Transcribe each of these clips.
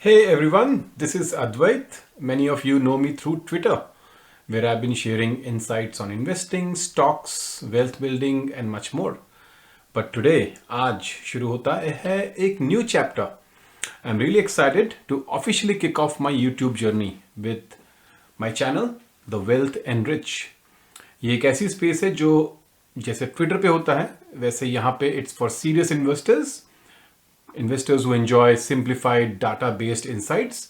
Hey everyone, this is Advait. Many of you know me through Twitter, where I've been sharing insights on investing, stocks, wealth building, and much more. But today, आज शुरू होता है एक new chapter. I'm really excited to officially kick off my YouTube journey with my channel, The Wealth and Rich. ये एक ऐसी space है जो जैसे ट्विटर पे होता है वैसे यहाँ पे it's for serious investors who enjoy simplified data-based insights,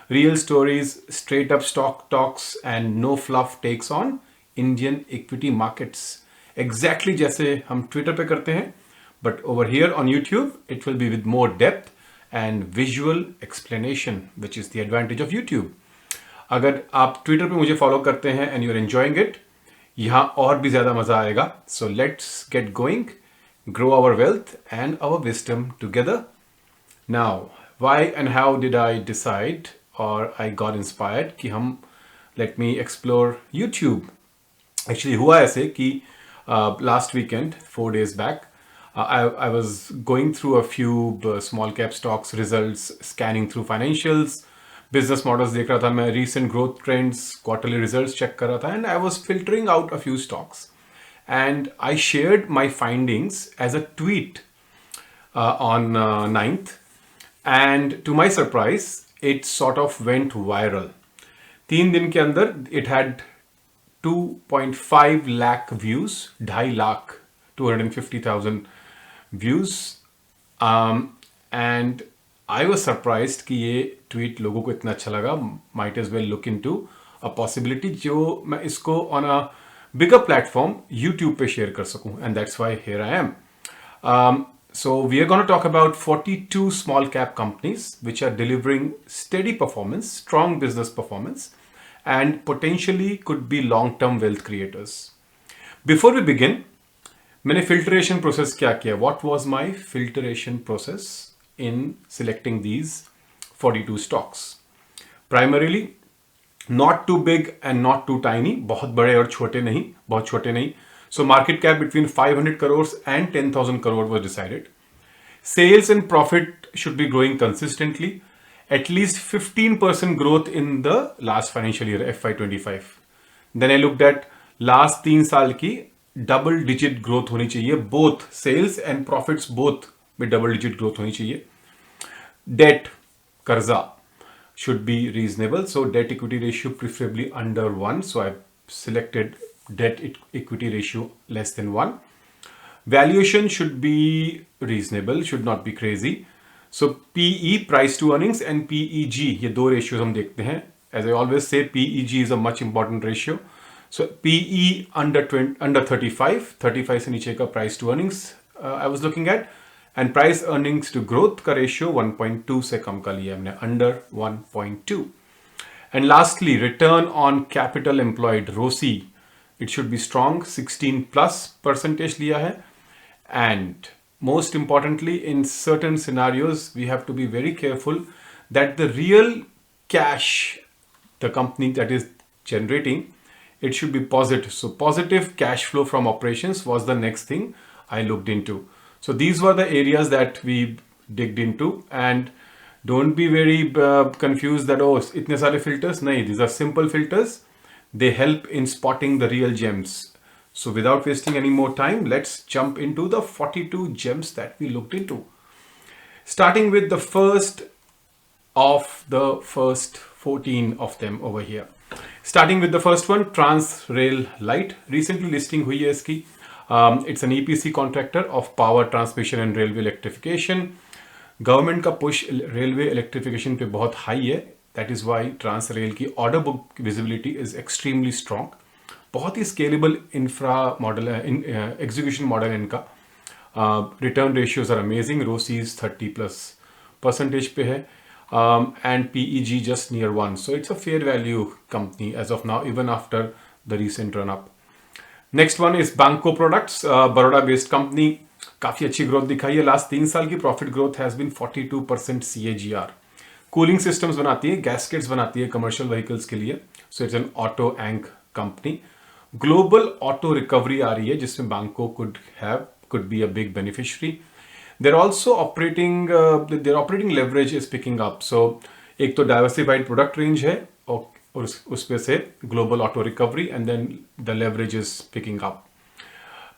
real stories, straight-up stock talks, and no fluff takes on Indian equity markets. Exactly जैसे हम Twitter पे करते हैं, but over here on YouTube, it will be with more depth and visual explanation, which is the advantage of YouTube. अगर आप Twitter पे मुझे follow करते हैं and you're enjoying it, यहाँ और भी ज़्यादा मज़ा आएगा. So let's get going, grow our wealth and our wisdom together. Now, why and how did I decide or I got inspired कि हम let me explore YouTube. Actually हुआ ऐसे कि last weekend, 4 days back, I was going through a few small cap stocks results, scanning through financials, business models देख रहा था मैं, recent growth trends, quarterly results check कर रहा था, and I was filtering out a few stocks. And I shared my findings as a tweet on 9th. And to my surprise, it sort of went viral. 3 दिन के अंदर it had 2.5 lakh views, 2.5 lakh, 250,000 views. And I was surprised कि ये tweet लोगों को इतना अच्छा लगा. Might as well look into a possibility जो मैं इसको on a bigger platform YouTube पे share कर सकूं. And that's why here I am. So we are going to talk about 42 small cap companies which are delivering steady performance, strong business performance, and potentially could be long-term wealth creators. Before we begin, मैंने filtration process क्या किया? What was my filtration process in selecting these 42 stocks? Primarily, not too big and not too tiny. बहुत बड़े और छोटे नहीं, बहुत छोटे नहीं. So market cap between 500 crores and 10,000 crore was decided. Sales and profit should be growing consistently. At least 15% growth in the last financial year, FY25. Then I looked at last 3 साल की double digit growth होनी चाहिए. Both sales and profits both with double digit growth होनी चाहिए. Debt, कर्जा should be reasonable. So debt equity ratio preferably under 1. So I selected debt equity ratio less than 1. Valuation should be reasonable, should not be crazy. So PE, price to earnings, and PEG, ये दो ratios हम देखते हैं. As I always say, PEG is a much important ratio. So PE under 35, 35 से नीचे का price to earnings I was looking at, and price earnings to growth का ratio 1.2 से कम का लिया हमने, under 1.2. And lastly, return on capital employed, ROCE. It should be strong, 16 plus percentage लिया है. And most importantly, in certain scenarios, we have to be very careful that the real cash the company that is generating, it should be positive. So positive cash flow from operations was the next thing I looked into. So these were the areas that we digged into. And don't be very confused that, oh, itne sare filters. No, these are simple filters. They help in spotting the real gems. So without wasting any more time, let's jump into the 42 gems that we looked into. Starting with the first of the first 14 of them over here. Starting with the first one, Transrail Light. Recently listing हुई है इसकी. It's an EPC contractor of power transmission and railway electrification. Government का push railway electrification पे बहुत high है. That is why Transrail की order book visibility is extremely strong. बहुत ही scalable infra model है, execution model इनका. Return ratios are amazing. ROCE is 30 plus percentage पे है, and PEG just near 1. So it's a fair value company as of now, even after the recent run up. Next one is Banco Products, Baroda based company. काफी अच्छी growth दिखाई है. Last 3 साल की profit growth has been 42% CAGR. Cooling systems बनाती है, gaskets बनाती है कमर्शियल व्हीकल्स के लिए. So it's an auto anc company. Global auto recovery आ रही है जिसमें बैंको could be a big beneficiary. They're also operating, their operating leverage is picking up. So एक तो डाइवर्सिफाइड प्रोडक्ट रेंज है और उस पे से global auto recovery and then the leverage is picking up.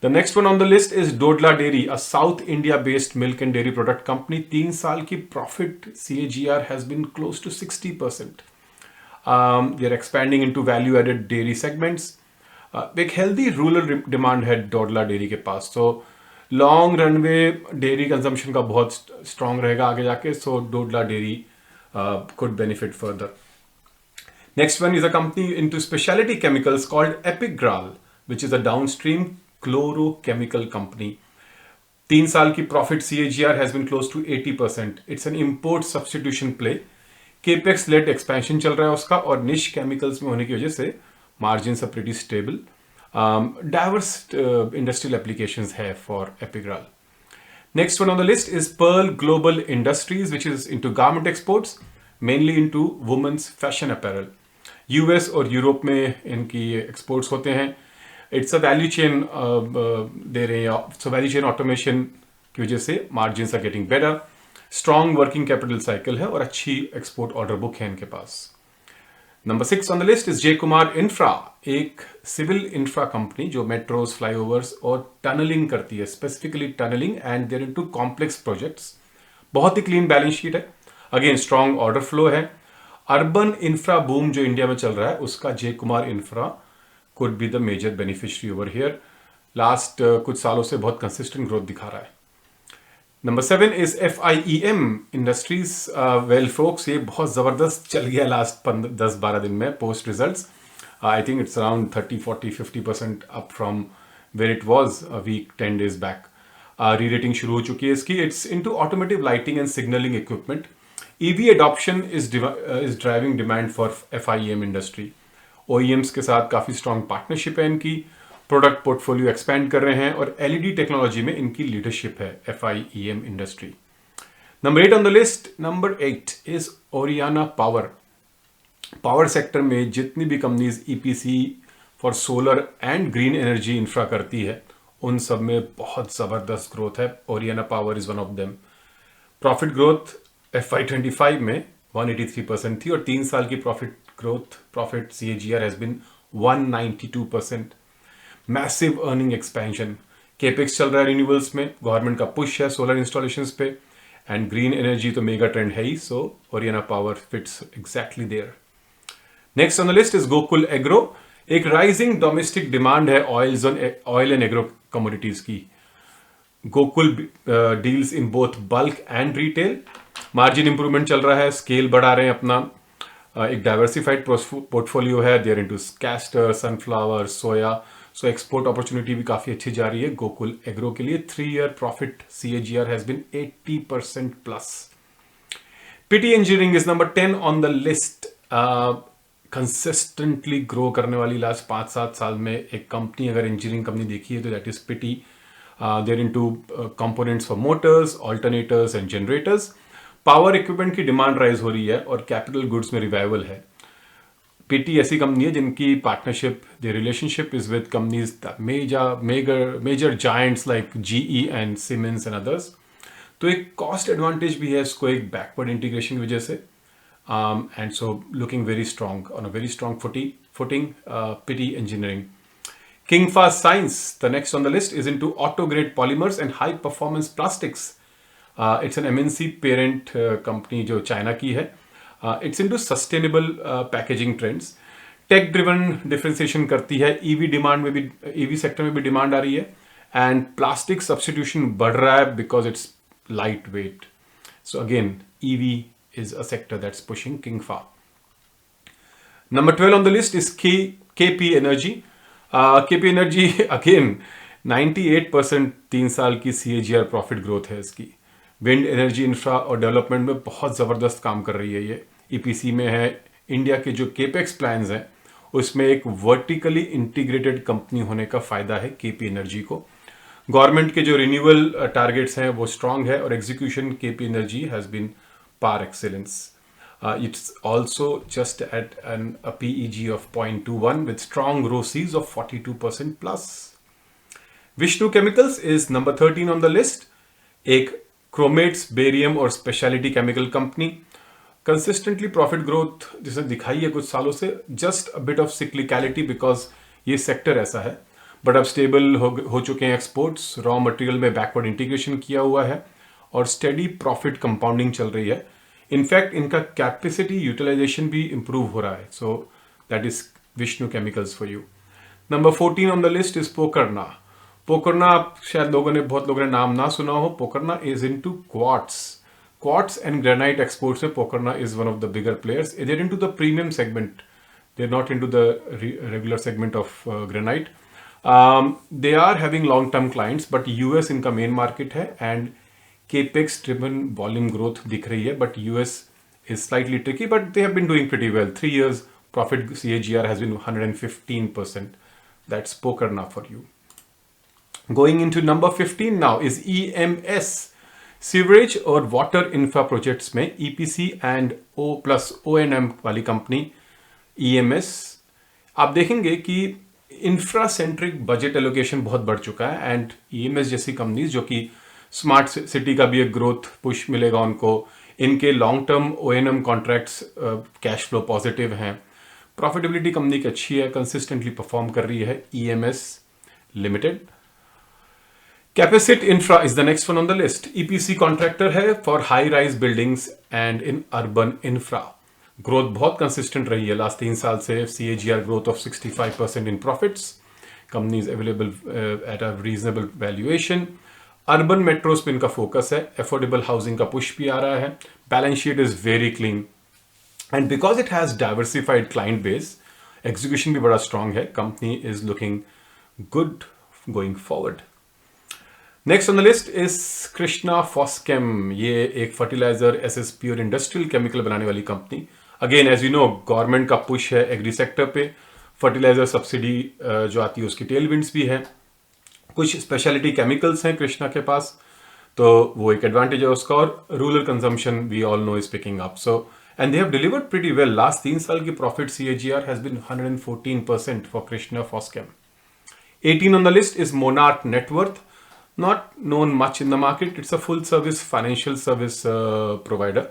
The next one on the list is Dodla Dairy, a South India-based milk and dairy product company. 3 साल की profit CAGR has been close to 60%. They are expanding into value-added dairy segments. एक healthy rural demand है Dodla Dairy के पास. So long runway dairy consumption का बहुत strong रहेगा आगे जाके. So Dodla Dairy could benefit further. Next one is a company into specialty chemicals called Epigral, which is a downstream chlorochemical company. 3 साल की profit CAGR has been close to 80%. It's an import substitution play. Capex led expansion चल रहा है उसका और niche chemicals में होने की वजह से margins are pretty stable. Diverse industrial applications है for Epigral. Next one on the list is Pearl Global Industries, which is into garment exports, mainly into women's fashion apparel. US और Europe में इनकी exports होते हैं. It's a value chain दे रहे हैं. So value chain automation की वजह से margins are getting better. Strong working capital cycle है और अच्छी एक्सपोर्ट ऑर्डर बुक है इनके पास. Number 6 on the list is Jai Kumar infra, एक सिविल इंफ्रा कंपनी जो मेट्रोज, फ्लाईओवर्स और टनलिंग करती है, specifically tunneling and they're into complex projects. बहुत ही क्लीन बैलेंस शीट है. अगेन स्ट्रॉन्ग ऑर्डर फ्लो है. अर्बन इंफ्रा बूम जो इंडिया में चल रहा है उसका जय Kumar infra could be the major beneficiary over here. Last कुछ सालों से बहुत consistent growth दिखा रहा है. Number 7 is FIEM Industries. Well folks, ये बहुत ज़बरदस्त चल गया लास्ट 10-12 दिन में post results. I think it's around 30-40-50% up from where it was a week 10 days back. Re-rating शुरू हो चुकी है इसकी. It's into automotive lighting and signaling equipment. EV adoption is driving demand for FIEM industry. OEMs के साथ काफ़ी strong partnership है इनकी. प्रोडक्ट पोर्टफोलियो एक्सपेंड कर रहे हैं और LED टेक्नोलॉजी में इनकी लीडरशिप है FIEM industry. Number 8 on the list, number 8 is Oriana power. Power sector में जितनी भी companies EPC for solar and green energy infra करती है उन सब में बहुत ज़बरदस्त ग्रोथ है. Oriana power is one of them. Profit growth FY25 में 183% थी और 3 साल की profit CAGR has been 192%. Massive earning expansion. Capex चल रहा है रिन्यूएबल्स में, गवर्नमेंट का पुश है सोलर इंस्टॉलेशंस पे एंड ग्रीन एनर्जी तो मेगा ट्रेंड है ही. So Oriana power fits exactly there. Next on the list is Gokul agro. एक राइजिंग डोमेस्टिक डिमांड है ऑयल एंड एग्रो कमोडिटीज की. Gokul deals in both bulk and retail. Margin improvement चल रहा है, scale बढ़ा रहे हैं अपना. एक डाइवर्सिफाइड पोर्टफोलियो है. They're into castor, sunflower, soya. So export opportunity भी काफी अच्छी जा रही है गोकुल एग्रो के लिए. 3-year profit CAGR has been 80% plus. PT engineering is number 10 on the list. Consistently grow करने वाली लास्ट 5-7 साल में एक कंपनी अगर इंजीनियरिंग कंपनी देखी है तो that is PT. They're into components for motors, alternators and generators. Power equipment की डिमांड राइज हो रही है और कैपिटल गुड्स में रिवाइवल है. PT ऐसी कंपनी है जिनकी partnership, the relationship is with companies major giants like GE and Siemens and others. तो एक कॉस्ट एडवांटेज भी है इसको एक बैकवर्ड इंटीग्रेशन की वजह से. And so looking very strong on a very strong footing PT engineering. Kingfa Science, the next on the list, is into auto grade polymers and high performance plastics. It's an MNC parent company जो China की है. It's into sustainable packaging trends. Tech driven differentiation करती है. EV sector में भी demand आ रही है and plastic substitution बढ़ रहा है because its light weight. So again EV is a sector that's pushing Kingfa. Number 12 on the list is KP Energy. KP Energy again 98% 3 साल की CAGR प्रॉफिट ग्रोथ है इसकी. विंड एनर्जी इंफ्रा और development में बहुत ज़बरदस्त काम कर रही है ये. EPC में है. इंडिया के जो केपेक्स प्लान्स हैं उसमें एक वर्टिकली इंटीग्रेटेड कंपनी होने का फायदा है KP एनर्जी को. गवर्नमेंट के जो रिन्यूअल टारगेट्स हैं वो स्ट्रांग है और execution KP energy has been par excellence. It's also just at a PEG of 0.21 with strong ROCEs of 42% plus. Vishnu Chemicals is number 13 on the list. एक chromates, barium और specialty chemical company. Consistently profit growth जिसे दिखाई है कुछ सालों से, just a bit of cyclicality because ये sector ऐसा है, बट अब स्टेबल हो चुके हैं एक्सपोर्ट्स, रॉ मटेरियल में बैकवर्ड इंटीग्रेशन किया हुआ है और स्टेडी प्रॉफिट कंपाउंडिंग चल रही है। इनफैक्ट इनका कैपेसिटी यूटिलाइजेशन भी इंप्रूव हो रहा है। So that is Vishnu chemicals for you. Number 14 on the list is Pokarna. Pokarna आप शायद बहुत लोगों ने नाम ना सुना हो। Pokarna is into quartz and granite exports में Pokarna is one of the bigger players. They are into the premium segment, they are not into the regular segment of granite. They are having long term clients, but US इनका main market है and capex driven volume growth दिख रही है, but US is slightly tricky, but they have been doing pretty well. 3 years profit CAGR has been 115%. That's Pokerna for you. Going into number 15 now is EMS. Sewerage और water infra projects में EPC and O+O&M वाली company EMS, आप देखेंगे कि infra centric budget allocation बहुत बढ़ चुका है एंड EMS जैसी कंपनीज जो कि स्मार्ट सिटी का भी एक ग्रोथ पुश मिलेगा उनको, इनके long term O&M contracts cash flow positive हैं, प्रॉफिटेबिलिटी कंपनी की अच्छी है, कंसिस्टेंटली परफॉर्म कर रही है EMS limited. Capacite infra is the next one on the list. EPC contractor है for high rise buildings and in urban infra. Growth बहुत consistent रही है लास्ट 3 साल से। CAGR growth of 65% in profits. Company is available at a reasonable valuation. Urban metros पे इनका focus है, affordable housing का पुश भी आ रहा है। Balance sheet is very clean and because it has diversified client base, execution भी बड़ा स्ट्रांग है। Company is looking good going forward. Next on the list is Krishna Phoschem. ये एक फर्टिलाइजर SSP और इंडस्ट्रियल केमिकल बनाने वाली कंपनी। Again as you know government का पुश है एग्री सेक्टर पे, फर्टिलाइजर सब्सिडी जो आती है उसकी टेलविंड्स भी है, कुछ स्पेशलिटी केमिकल्स हैं कृष्णा के पास, तो वो एक एडवांटेज है उसका, और rural consumption we all know is picking up. So and they have delivered pretty well. Last 3 साल की profit CAGR has been 114% for Krishna Phoschem. 18 on the list is Monarch Net Worth. Not known much in the market. It's a full service financial service provider,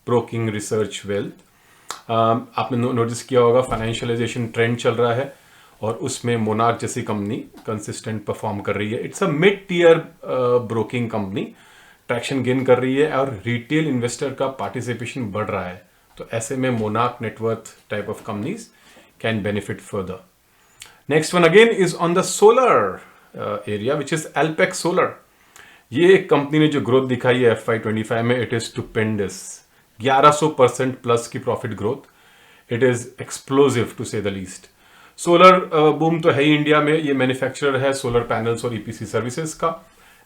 broking, research, wealth. आपने notice किया होगा financialisation trend चल रहा है और उसमें monarch जैसी company consistent perform कर रही है। It's a mid tier broking company, traction gain कर रही है और रिटेल इन्वेस्टर का पार्टिसिपेशन बढ़ रहा है, तो ऐसे में Monarch Networth type of companies can benefit further. Next one again is on the solar area which is Alpex solar. ये एक कंपनी ने जो ग्रोथ दिखाई है FY25 में, इट इज स्टुपेंडस। 1100% प्लस की profit growth, it is explosive to say the least. Solar boom तो है ही इंडिया में, ये मैन्युफैक्चरर है सोलर पैनल्स और EPC सर्विसेज का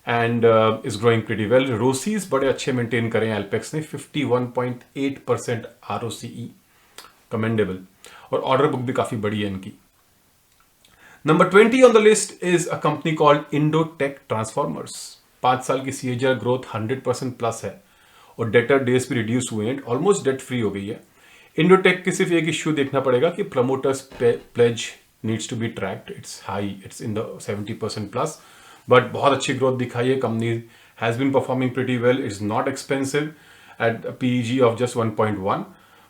and is growing pretty well. ROCEs बड़े अच्छे मेंटेन करें एल्पेक्स ने, 51.8% ROCE, कमेंडेबल, और ऑर्डर बुक भी काफी बड़ी है इनकी। Number 20 on the list is a company called Indotech transformers. 5 साल की CAGR ग्रोथ 100% प्लस है और डेटर डेज भी रिड्यूस हुए हैं, ऑलमोस्ट डेट फ्री हो गई है। इंडोटेक की सिर्फ एक इश्यू देखना पड़ेगा कि promoters pledge needs to be tracked, it's high, it's in the 70% plus, but बहुत अच्छी ग्रोथ दिखाई है। Company has been performing pretty well, it's not expensive at PEG of just 1.1।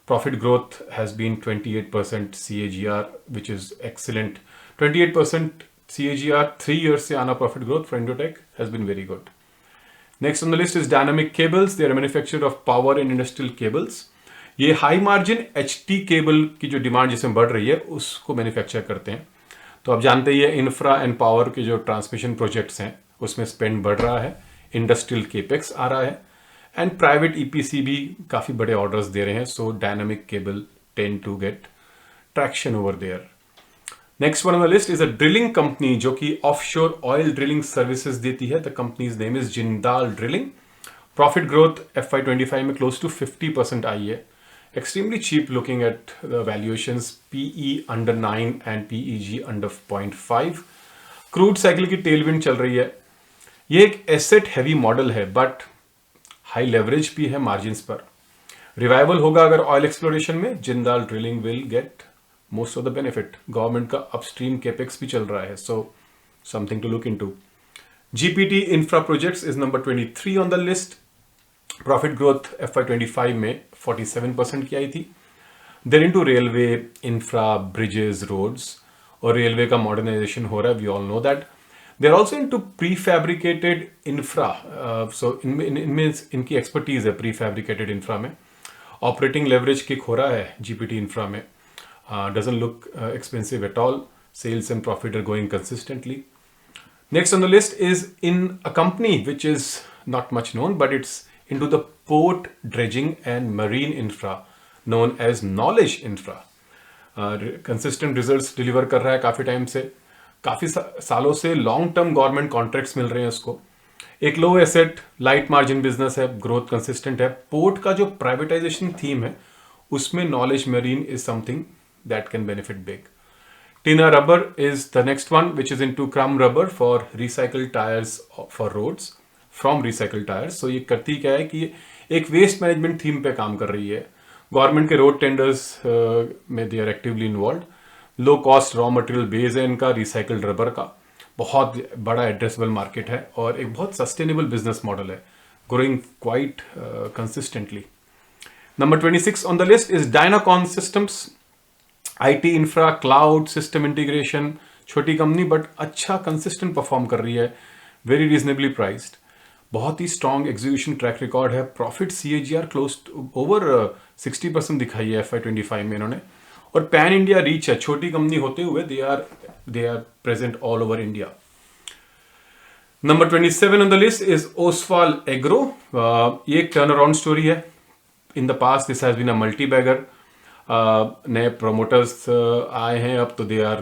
Profit growth has been 28% CAGR which is excellent. 28% CAGR 3 years से आना profit growth for Indotech has been very good. Next on the list is Dynamic Cables. They are manufacturer of power and industrial cables. ये high margin HT cable की जो demand जिसमें बढ़ रही है उसको मैन्युफैक्चर करते हैं। तो आप जानते ही है इंफ्रा एंड पावर के जो ट्रांसमिशन प्रोजेक्ट्स हैं उसमें स्पेंड बढ़ रहा है, इंडस्ट्रियल केपेक्स आ रहा है एंड प्राइवेट EPC भी काफी बड़े ऑर्डर्स दे रहे हैं। So Dynamic cable tend to get traction over there. Next one on the list is a drilling company जो कि ऑफशोर ऑयल ड्रिलिंग सर्विसेज देती है। The company's name is Jindal Drilling. Profit growth FY25 में close to 50% आई है। Extremely cheap looking at the valuations, PE under 9 and PEG under 0.5. Crude cycle की Tailwind चल रही है। ये एक एसेट हैवी मॉडल है बट हाई लेवरेज भी है मार्जिन्स पर। रिवाइवल होगा अगर ऑयल एक्सप्लोरेशन में, Jindal drilling will get most of the benefit. Government का अपस्ट्रीम केपेक्स भी चल रहा है, so something to look into. GPT infra projects is number 23 on the list. Profit growth FY25 में 47% की आई थी। They're into railway, infra, bridges, roads, और रेलवे का मॉडर्नाइजेशन हो रहा है, we all know that. They're also into prefabricated infra, so इनमें इनकी एक्सपर्टीज है प्री फैब्रिकेटेड इंफ्रा में। ऑपरेटिंग लेवरेज किक हो रहा है जीपीटी इंफ्रा में, doesn't look expensive at all, sales and profit are going consistently. Next on the list is in a company which is not much known, but it's into the port dredging and marine infra, known as Knowledge Infra. Consistent results deliver कर रहा है काफ़ी time से, काफ़ी सालों से long term government contracts मिल रहे हैं उसको। एक लो एसेट लाइट मार्जिन बिजनेस है, ग्रोथ कंसिस्टेंट है। पोर्ट का जो प्राइवेटाइजेशन थीम है उसमें knowledge marine is something that can benefit big. Tina Rubber is the next one, which is into crumb rubber for recycled tires for roads from recycled tires. So ये करती क्या है कि एक वेस्ट मैनेजमेंट थीम पे काम कर रही है। गवर्नमेंट के रोड टेंडर्स में they are actively involve. Low cost raw material base है इनका रिसाइकल्ड रबर का, बहुत बड़ा एड्रेसेबल मार्केट है और एक बहुत सस्टेनेबल बिजनेस मॉडल है, growing quite consistently. Number 26 on the list is Dynacon Systems. IT infra, cloud, system integration, छोटी कंपनी बट अच्छा कंसिस्टेंट परफॉर्म कर रही है, वेरी रीजनेबली प्राइस्ड, बहुत ही स्ट्रॉन्ग एग्जीक्यूशन ट्रैक रिकॉर्ड है। प्रॉफिट CAGR क्लोज ओवर 60% दिखाई है FY25 में इन्होंने, और पैन इंडिया रीच है। छोटी कंपनी होते हुए they are present all over India. Number 27 on the list is Oswal Agro. ये एक टर्न अराउंड स्टोरी है। In the past this has been a multi bagger. नए प्रोमोटर्स आए हैं अब, तो they are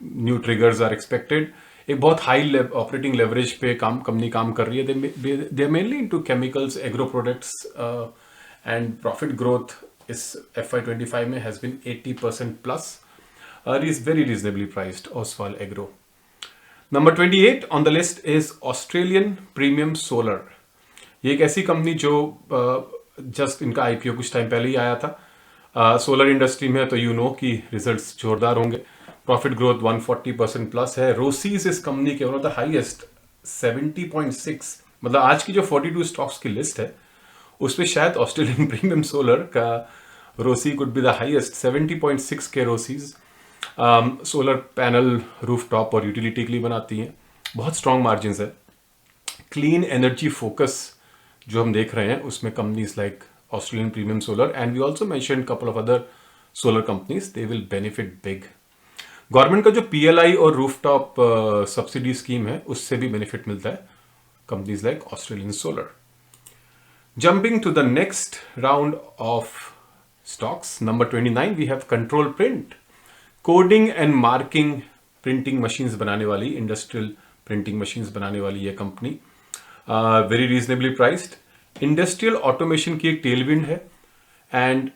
new triggers are expected. एक बहुत हाई ऑपरेटिंग लेवरेज पे कंपनी काम कर रही है। They are mainly into chemicals, agro products, and profit growth इस FY25 में has been 80% plus, is very reasonably priced Oswal Agro. Number 28 on the list is Australian Premium Solar. ये एक ऐसी कंपनी जो जस्ट इनका IPO कुछ टाइम पहले ही आया था। सोलर इंडस्ट्री में तो यू नो कि रिजल्ट्स जोरदार होंगे। प्रॉफिट ग्रोथ 140% प्लस है। रोसीज इस कंपनी के वन ऑफ द हाईएस्ट 70.6, मतलब आज की जो 42 स्टॉक्स की लिस्ट है उसमें शायद ऑस्ट्रेलियन प्रीमियम सोलर का ROCE could be the highest, 70.6 के रोसीज। सोलर पैनल, रूफटॉप और यूटिलिटी के लिए बनाती हैं, बहुत स्ट्रॉन्ग मार्जिन है। क्लीन एनर्जी फोकस जो हम देख रहे हैं उसमें companies like Australian Premium Solar, and we also mentioned couple of other solar companies, they will benefit big. Government का जो PLI और रूफटॉप सब्सिडी स्कीम है उससे भी बेनिफिट मिलता है companies like Australian Solar. Jumping to the next round of stocks, number 29 we have Control Print. Coding and marking printing machines बनाने वाली, इंडस्ट्रियल प्रिंटिंग मशीन्स बनाने वाली ये company, very reasonably priced. Industrial automation की एक Tailwind है and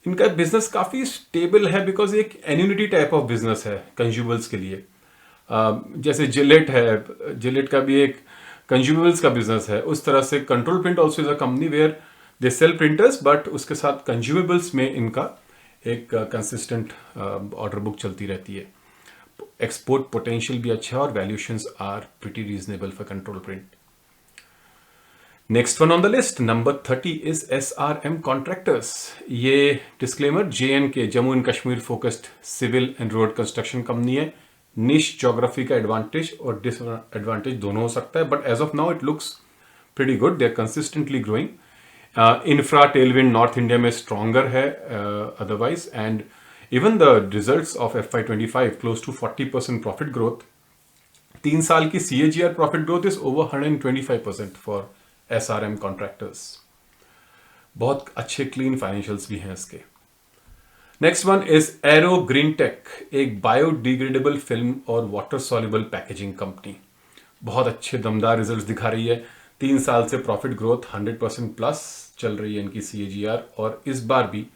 इनका business काफ़ी स्टेबल है बिकॉज एक एन्यूनिटी टाइप ऑफ बिजनेस है कंज्यूमर्स के लिए। जैसे जिलेट है, जिलेट का भी एक कंज्यूमर्स का बिजनेस है, उस तरह से Control Print also is a company where they sell printers but उसके साथ कंज्यूमेबल्स में इनका एक कंसिस्टेंट ऑर्डर बुक चलती रहती है। एक्सपोर्ट पोटेंशियल भी अच्छा है और valuations are pretty reasonable for Control Print. Next one on the list, number 30 is SRM contractors. ये disclaimer, JNK Jammu and Kashmir focused civil and road construction company है। निश ज्योग्राफी का एडवांटेज और डिसएडवांटेज दोनों हो सकता है but as of now it looks pretty good, they are consistently growing. Infra tailwind north India में stronger है otherwise, and even the results of FY25 close to 40% profit growth. 3 साल की CAGR profit growth is over 125% for SRM contractors. बहुत अच्छे clean financials भी हैं इसके। Next one is Arrow Green Tech, एक बायोडिग्रेडेबल फिल्म और वाटर सॉल्युबल पैकेजिंग कंपनी, बहुत अच्छे दमदार रिजल्ट्स दिखा रही है। 3 साल से प्रॉफिट ग्रोथ 100% प्लस चल रही है इनकी CAGR, और इस बार भी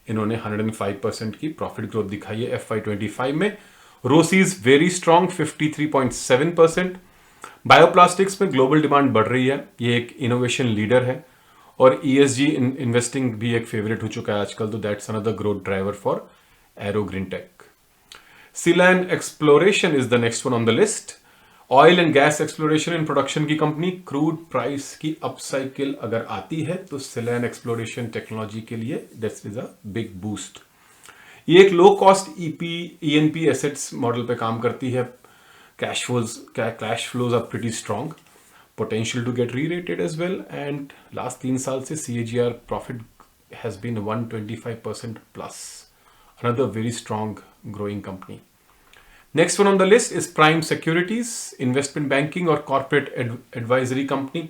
इन्होंने 105% की प्रॉफिट ग्रोथ दिखाई है FY25 में। रोसीज वेरी स्ट्रॉन्ग 53.7%। बायोप्लास्टिक्स में ग्लोबल डिमांड बढ़ रही है, ये एक इनोवेशन लीडर है, और ESG इन्वेस्टिंग भी एक फेवरेट हो चुका है आजकल, तो that's another growth driver for Arrow Green Tech. Selan exploration is the next one on the list. Oil and gas exploration and production की कंपनी, क्रूड प्राइस की अपसाइकिल अगर आती है तो सिलेन एक्सप्लोरेशन टेक्नोलॉजी के लिए this is a big boost. ये एक low cost ENP assets model पे काम करती है। Cash flows are pretty strong, potential to get rerated as well, and last 3 साल से CAGR profit has been 125% plus, another very strong growing company. Next one on the list is Prime Securities, investment banking और corporate advisory company.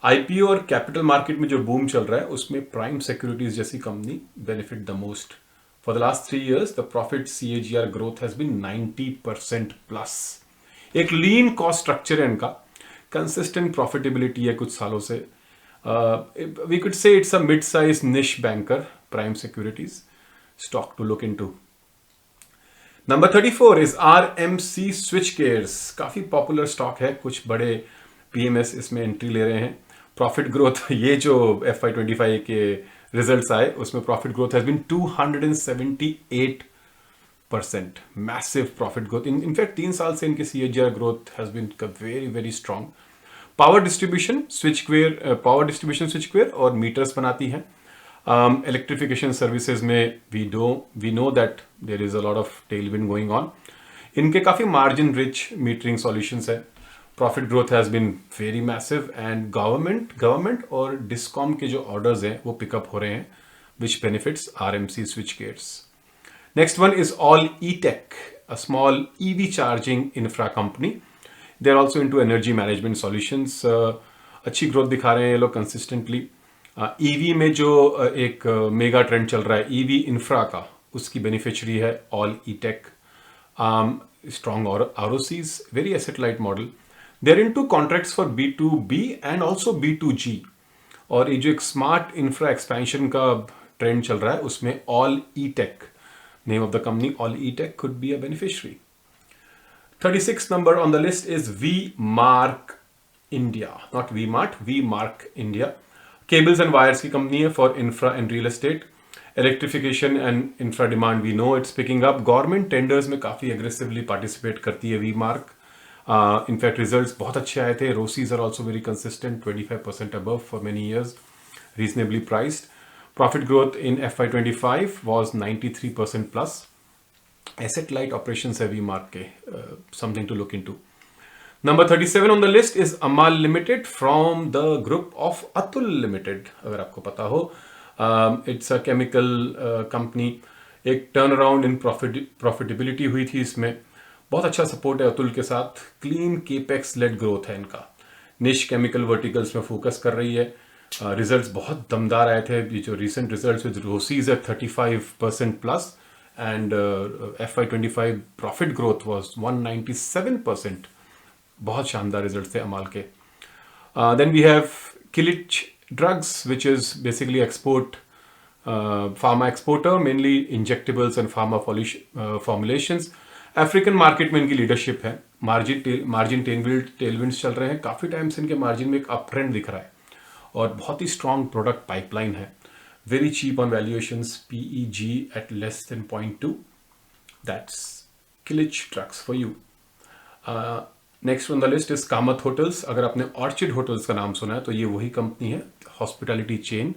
IPO और capital market में जो boom चल रहा है उसमें प्राइम सिक्योरिटीज जैसी company benefit the most. For the last 3 years the profit CAGR growth has been 90% plus. एक लीन कॉस्ट स्ट्रक्चर है इनका, कंसिस्टेंट प्रॉफिटेबिलिटी है कुछ सालों से। We could say it's a mid size niche banker, Prime Securities stock to look into. Number 34 is RMC Switchgears, काफी popular stock है, कुछ बड़े PMS इसमें एंट्री ले रहे हैं। प्रॉफिट ग्रोथ, ये जो FY25 के रिजल्ट्स आए उसमें profit growth has been 278%, massive profit growth. In fact 3 साल से इनकी CAGR growth has been very very strong. Power distribution switchgear और मीटर्स बनाती है। इलेक्ट्रिफिकेशन सर्विसेज में we know that there is a lot of tailwind going on. इनके काफ़ी margin rich metering solutions है। Profit growth has been very massive and government और discom के जो ऑर्डर्स हैं वो पिकअप हो रहे हैं, विच benefits RMC Switchgears. Next one is All E-Tech, a small EV charging infra company. They are also into energy management solutions. अच्छी growth दिखा रहे हैं ये लोग कंसिस्टेंटली। ईवी में जो एक मेगा ट्रेंड चल रहा है ईवी इंफ्रा का, उसकी बेनिफिशियरी है All E Tech. Strong ROCs, very asset light model. They are into contracts for B2B and also B2G। और ये जो एक स्मार्ट इंफ्रा एक्सपेंशन का ट्रेंड चल रहा है उसमें All E Tech, name of the company All E Tech, could be a beneficiary. 36th number on the list is V-Mark India, not V-Mart, V-Mark India. Cables and wires की company है for infra and real estate. Electrification and infra demand we know it's picking up. Government tenders में काफ़ी aggressively participate करती है V-Mark। In fact results बहुत अच्छे आए थे। ROCs are also very consistent, 25% above for many years, reasonably priced. Profit growth in FY25 was 93% plus. Asset light operation है V-Mark के, something to look into. Number 37 on the list is Amal Limited from the group of Atul Limited, अगर आपको पता हो। It's a chemical company। एक turn around in profitability हुई थी इसमें, बहुत अच्छा सपोर्ट है अतुल के साथ। क्लीन केपेक्स लेड ग्रोथ है इनका, निश केमिकल वर्टिकल्स में फोकस कर रही है। रिजल्ट्स बहुत दमदार आए थे, ये जो रिसेंट रिजल्ट्स विद ROCs है 35% plus and FY25 profit growth was 197%। बहुत शानदार रिजल्ट थे अमाल के। Then we have Kilitch drugs which is basically export pharma exporter, mainly injectables and pharma formulations. African market में इनकी लीडरशिप है। मार्जिन टेलविंड्स चल रहे हैं, काफ़ी टाइम से इनके मार्जिन में एक अप ट्रेंड दिख रहा है और बहुत ही स्ट्रॉन्ग प्रोडक्ट पाइपलाइन है। Very cheap on valuations, PEG at less than 0.2। That's Kilitch drugs for you. Next on the list is Kamat hotels. अगर आपने ऑर्चिड होटल्स का नाम सुना है तो ये वही कंपनी है, हॉस्पिटैलिटी चेन।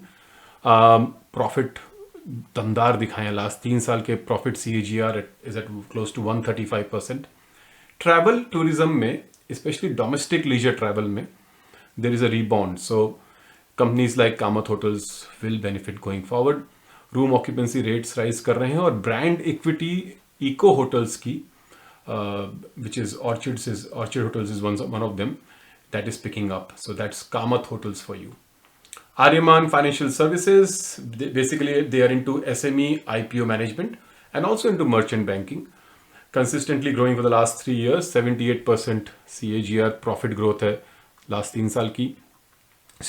प्रॉफिट दमदार दिखाए हैं, लास्ट 3 साल के profit CAGR is at close to 135%। Travel tourism में, स्पेशली डोमेस्टिक लीजर ट्रैवल में there is a rebound, so companies like Kamat Hotels will benefit going forward. Room occupancy rates rise कर रहे हैं और ब्रांड इक्विटी इको होटल्स की, which is Orchid Hotels is one of them that is picking up. So that's Kamath Hotels for you. Aryaman Financial Services, basically they are into SME IPO management and also into merchant banking. Consistently growing for the last 3 years, 78% CAGR profit growth है last 3 साल की।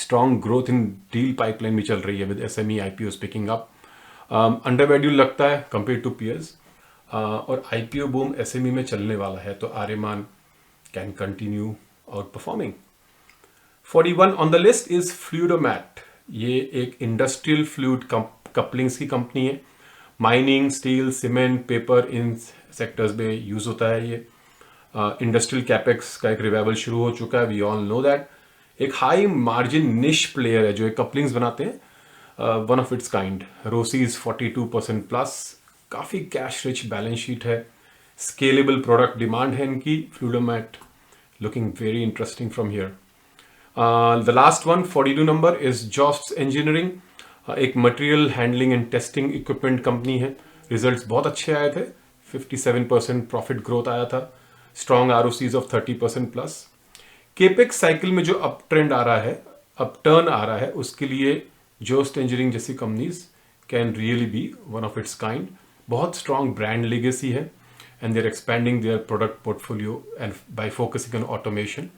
Strong growth in deal pipeline भी चल रही है with SME IPOs picking up. Undervalued लगता है compared to peers. और IPO बूम SME में चलने वाला है तो Aryaman can continue outperforming. 41 on the list is Fluidomat. ये एक इंडस्ट्रियल फ्लूइड कपलिंग्स की कंपनी है। माइनिंग, स्टील, सीमेंट, पेपर, इन सेक्टर्स में यूज होता है ये। इंडस्ट्रियल कैपेक्स का एक रिवाइवल शुरू हो चुका है, वी ऑल नो दैट. एक हाई मार्जिन निश प्लेयर है जो एक कपलिंग्स बनाते हैं, one of its kind. ROCE is 42% plus, काफ़ी कैश रिच बैलेंस शीट है, स्केलेबल प्रोडक्ट डिमांड है इनकी. Fluidomat looking very interesting from here. The last one 42 number is Jost's engineering, एक material handling and testing equipment company है. Results बहुत अच्छे आए थे, 57% प्रॉफिट ग्रोथ आया था, strong ROCs of 30% plus. Capex cycle में जो अप ट्रेंड आ रहा है, अप टर्न आ रहा है, उसके लिए जोस्ट इंजीनियरिंग जैसी companies can really be one of its kind. बहुत स्ट्रॉन्ग ब्रांड लेगेसी है and they are expanding their product portfolio and by focusing on automation.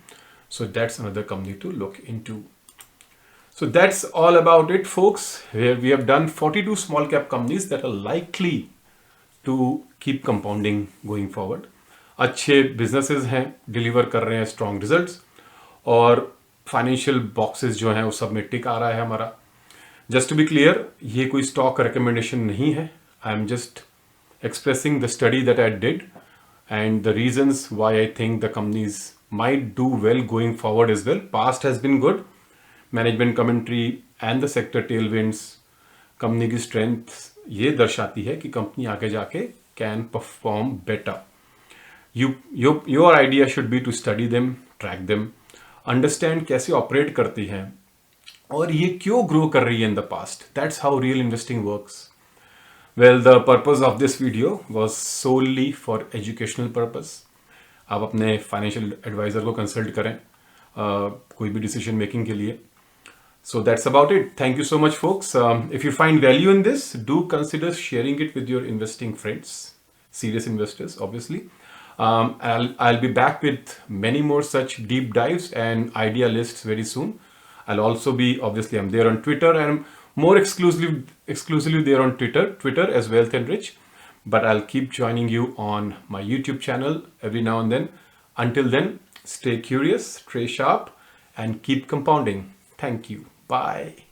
So that's another company to look into. So that's all about it, folks. Where we have done 42 small cap companies that are likely to keep compounding going forward. अच्छे businesses हैं, deliver कर रहे हैं strong results, और financial boxes जो हैं वो सब में टिक आ रहा है हमारा. Just to be clear, ये कोई stock recommendation नहीं है. I am just expressing the study that I did and the reasons why I think the companies might do well going forward as well. Past has been good. Management commentary and the sector tailwinds, company की strength ये दर्शाती है कि company आगे जाके can perform better. Your idea should be to study them, track them, understand कैसे operate करती हैं और ये क्यों ग्रो कर रही है in the past. That's how real investing works. Well, the purpose of this video was solely for educational purpose. आप अपने फाइनेंशियल एडवाइजर को कंसल्ट करें कोई भी डिसीजन मेकिंग के लिए. So that's about it. Thank you so much, folks. If you find value in this, do consider sharing it with your investing friends, serious investors, obviously. I'll be back with many more such deep dives and idea lists very soon. I'll also be, obviously, I'm there on Twitter and I'm more exclusively there on Twitter as Wealth and Rich. But I'll keep joining you on my YouTube channel every now and then. Until then, stay curious, stay sharp, and keep compounding. Thank you. Bye.